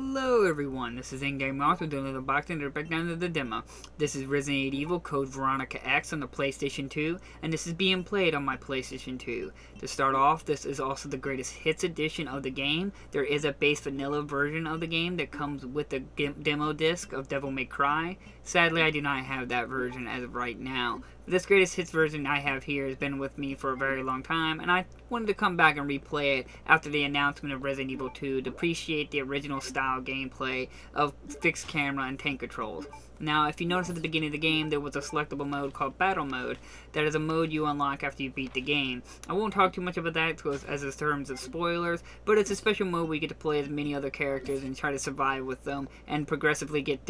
Hello everyone, this is In-Game Moth with another box and back down to the demo. This is Resident Evil Code Veronica X on the PlayStation 2, and this is being played on my PlayStation 2. To start off, this is also the greatest hits edition of the game. There is a base vanilla version of the game that comes with the demo disc of Devil May Cry. Sadly, I do not have that version as of right now. But this greatest hits version I have here has been with me for a very long time, and I wanted to come back and replay it after the announcement of Resident Evil 2 to appreciate the original style gameplay of fixed camera and tank controls. Now, if you notice at the beginning of the game, there was a selectable mode called Battle Mode. That is a mode you unlock after you beat the game. I won't talk too much about that as in terms of spoilers, but it's a special mode where you get to play as many other characters and try to survive with them, and progressively get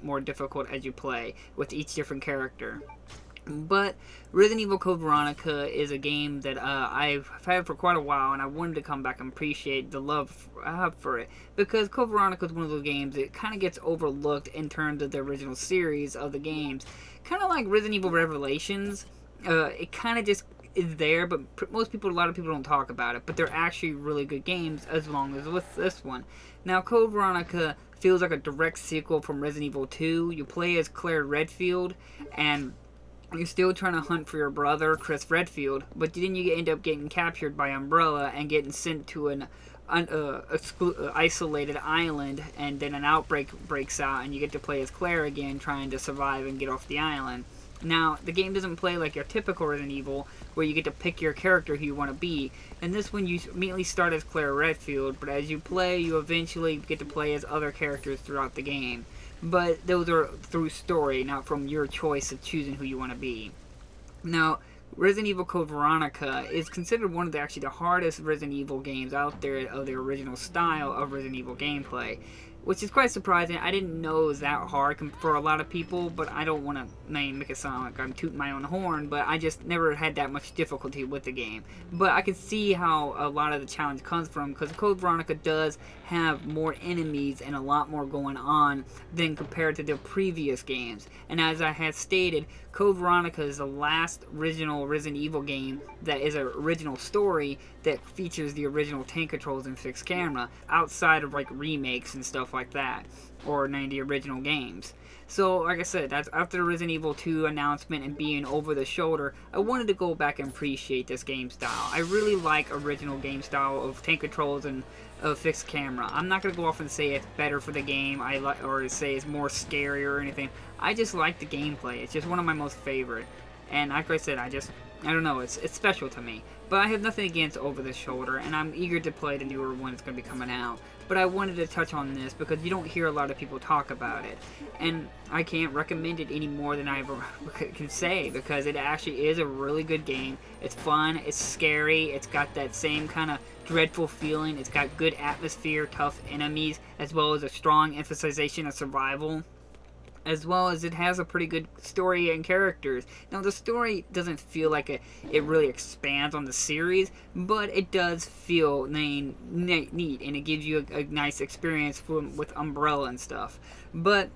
more difficult as you play with each different character. But Resident Evil Code Veronica is a game that I've had for quite a while, and I wanted to come back and appreciate the love I have for it. Because Code Veronica is one of those games that kind of gets overlooked in terms of the original series of the games. Kind of like Resident Evil Revelations. It kind of just is there, but a lot of people don't talk about it. But they're actually really good games, as long as with this one. Now, Code Veronica feels like a direct sequel from Resident Evil 2. You play as Claire Redfield, and you're still trying to hunt for your brother, Chris Redfield, but then you end up getting captured by Umbrella and getting sent to an isolated island, and then an outbreak breaks out, and you get to play as Claire again, trying to survive and get off the island. Now, the game doesn't play like your typical Resident Evil, where you get to pick your character who you want to be. In this one, you immediately start as Claire Redfield, but as you play, you eventually get to play as other characters throughout the game. But those are through story, not from your choice of choosing who you want to be. Now, Resident Evil Code Veronica is considered one of the hardest Resident Evil games out there of the original style of Resident Evil gameplay, which is quite surprising. I didn't know it was that hard for a lot of people, but I don't want to make it sound like I'm tooting my own horn, but I just never had that much difficulty with the game. But I can see how a lot of the challenge comes from, because Code Veronica does have more enemies and a lot more going on than compared to the previous games. And as I had stated, Code Veronica is the last original Resident Evil game that is an original story that features the original tank controls and fixed camera, outside of like remakes and stuff like that, or the original games. So, like I said, that's after the Resident Evil 2 announcement and being over the shoulder, I wanted to go back and appreciate this game style. I really like original game style of tank controls and fixed camera. I'm not going to go off and say it's better for the game, or say it's more scary or anything. I just like the gameplay. It's just one of my most favorite. And like I said, I don't know, it's special to me. But I have nothing against Over the Shoulder, and I'm eager to play the newer one that's going to be coming out. But I wanted to touch on this because you don't hear a lot of people talk about it. And I can't recommend it any more than I ever can say, because it actually is a really good game. It's fun, it's scary, it's got that same kind of dreadful feeling, it's got good atmosphere, tough enemies, as well as a strong emphasization of survival, as well as it has a pretty good story and characters. Now, the story doesn't feel like it really expands on the series, but it does feel neat, and it gives you a nice experience with Umbrella and stuff. But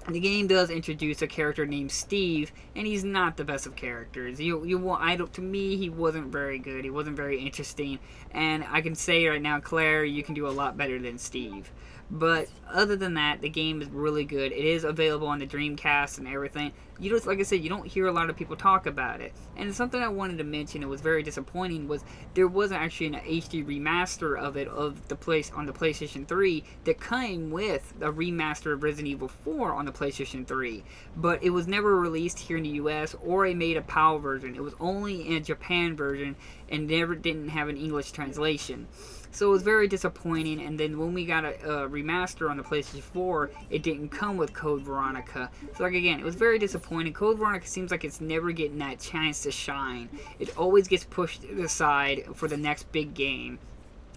the game does introduce a character named Steve, and he's not the best of characters. To me, he wasn't very good. He wasn't very interesting, and I can say right now, Claire, you can do a lot better than Steve. But other than that, the game is really good. It is available on the Dreamcast and everything. Like I said, you don't hear a lot of people talk about it. And something I wanted to mention, it was very disappointing, was there wasn't actually an HD remaster of it on the PlayStation 3 that came with a remaster of Resident Evil 4 on the PlayStation 3. But it was never released here in the US, or it made a PAL version. It was only in a Japan version and didn't have an English translation. So it was very disappointing, and then when we got a remaster on the PlayStation 4, it didn't come with Code Veronica. So like again, it was very disappointing. Code Veronica seems like it's never getting that chance to shine. It always gets pushed aside for the next big game.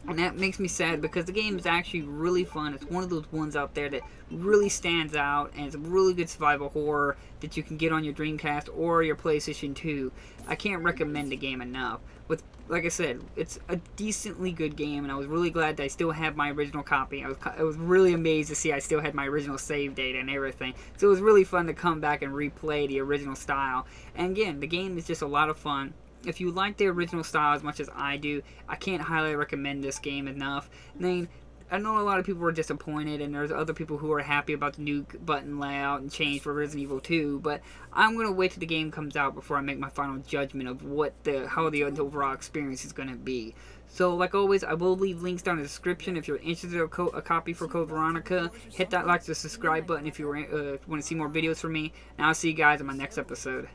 And that makes me sad, because the game is actually really fun. It's one of those ones out there that really stands out, and it's a really good survival horror that you can get on your Dreamcast or your PlayStation 2. I can't recommend the game enough. Like I said, it's a decently good game, and I was really glad that I still have my original copy. I was really amazed to see I still had my original save data and everything. So it was really fun to come back and replay the original style. And again, the game is just a lot of fun. If you like the original style as much as I do, I can't highly recommend this game enough. I mean, I know a lot of people were disappointed, and there's other people who are happy about the new button layout and change for Resident Evil 2, but I'm going to wait till the game comes out before I make my final judgment of how the overall experience is going to be. So, like always, I will leave links down in the description if you're interested in a copy for Code Veronica. Hit that like, the subscribe button if you want to see more videos from me, and I'll see you guys in my next episode.